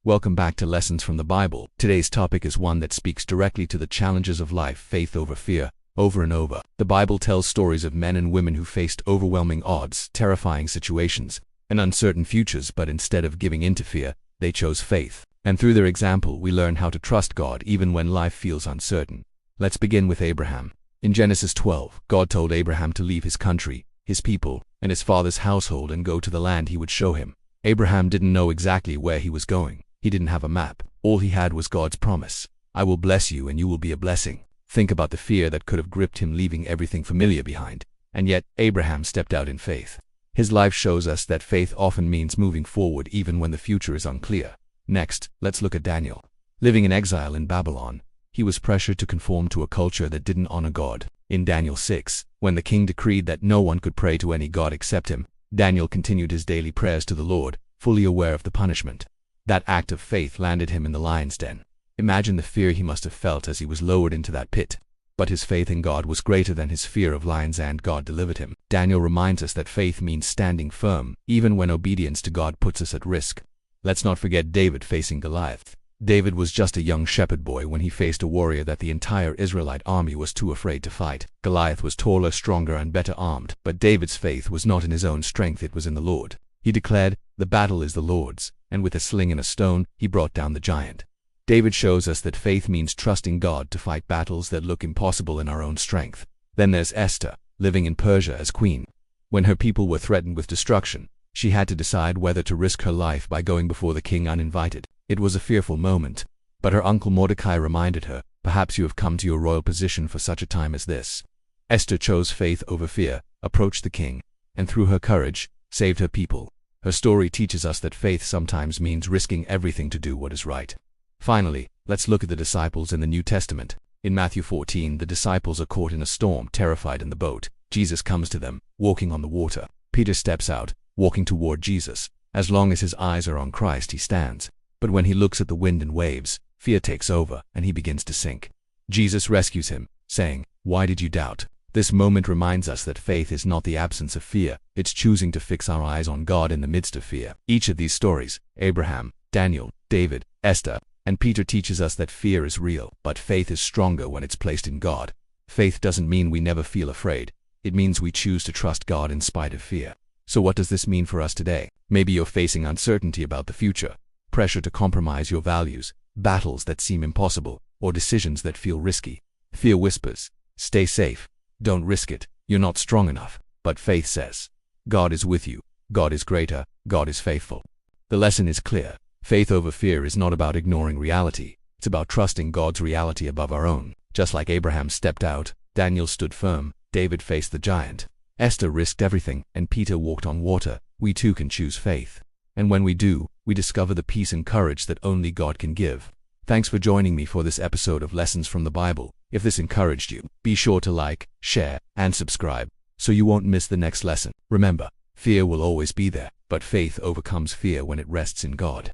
Welcome back to Lessons from the Bible. Today's topic is one that speaks directly to the challenges of life, faith over fear. Over and over, the Bible tells stories of men and women who faced overwhelming odds, terrifying situations, and uncertain futures, but instead of giving in to fear, they chose faith. And through their example, we learn how to trust God even when life feels uncertain. Let's begin with Abraham. In Genesis 12, God told Abraham to leave his country, his people, and his father's household and go to the land he would show him. Abraham didn't know exactly where he was going. He didn't have a map. All he had was God's promise. I will bless you and you will be a blessing. Think about the fear that could have gripped him, leaving everything familiar behind. And yet, Abraham stepped out in faith. His life shows us that faith often means moving forward even when the future is unclear. Next, let's look at Daniel. Living in exile in Babylon, he was pressured to conform to a culture that didn't honor God. In Daniel 6, when the king decreed that no one could pray to any god except him, Daniel continued his daily prayers to the Lord, fully aware of the punishment. That act of faith landed him in the lion's den. Imagine the fear he must have felt as he was lowered into that pit. But his faith in God was greater than his fear of lions, and God delivered him. Daniel reminds us that faith means standing firm, even when obedience to God puts us at risk. Let's not forget David facing Goliath. David was just a young shepherd boy when he faced a warrior that the entire Israelite army was too afraid to fight. Goliath was taller, stronger, and better armed, but David's faith was not in his own strength, it was in the Lord. He declared, "The battle is the Lord's," and with a sling and a stone, he brought down the giant. David shows us that faith means trusting God to fight battles that look impossible in our own strength. Then there's Esther, living in Persia as queen. When her people were threatened with destruction, she had to decide whether to risk her life by going before the king uninvited. It was a fearful moment, but her uncle Mordecai reminded her, "Perhaps you have come to your royal position for such a time as this." Esther chose faith over fear, approached the king, and through her courage, saved her people. Her story teaches us that faith sometimes means risking everything to do what is right. Finally, let's look at the disciples in the New Testament. In Matthew 14, the disciples are caught in a storm, terrified in the boat. Jesus comes to them, walking on the water. Peter steps out, walking toward Jesus. As long as his eyes are on Christ, he stands. But when he looks at the wind and waves, fear takes over, and he begins to sink. Jesus rescues him, saying, "Why did you doubt?" This moment reminds us that faith is not the absence of fear, it's choosing to fix our eyes on God in the midst of fear. Each of these stories, Abraham, Daniel, David, Esther, and Peter, teaches us that fear is real, but faith is stronger when it's placed in God. Faith doesn't mean we never feel afraid. It means we choose to trust God in spite of fear. So what does this mean for us today? Maybe you're facing uncertainty about the future, pressure to compromise your values, battles that seem impossible, or decisions that feel risky. Fear whispers, "Stay safe. Don't risk it. You're not strong enough." But faith says, "God is with you. God is greater. God is faithful." The lesson is clear. Faith over fear is not about ignoring reality. It's about trusting God's reality above our own. Just like Abraham stepped out, Daniel stood firm, David faced the giant, Esther risked everything, and Peter walked on water, we too can choose faith. And when we do, we discover the peace and courage that only God can give. Thanks for joining me for this episode of Lessons from the Bible. If this encouraged you, be sure to like, share, and subscribe, so you won't miss the next lesson. Remember, fear will always be there, but faith overcomes fear when it rests in God.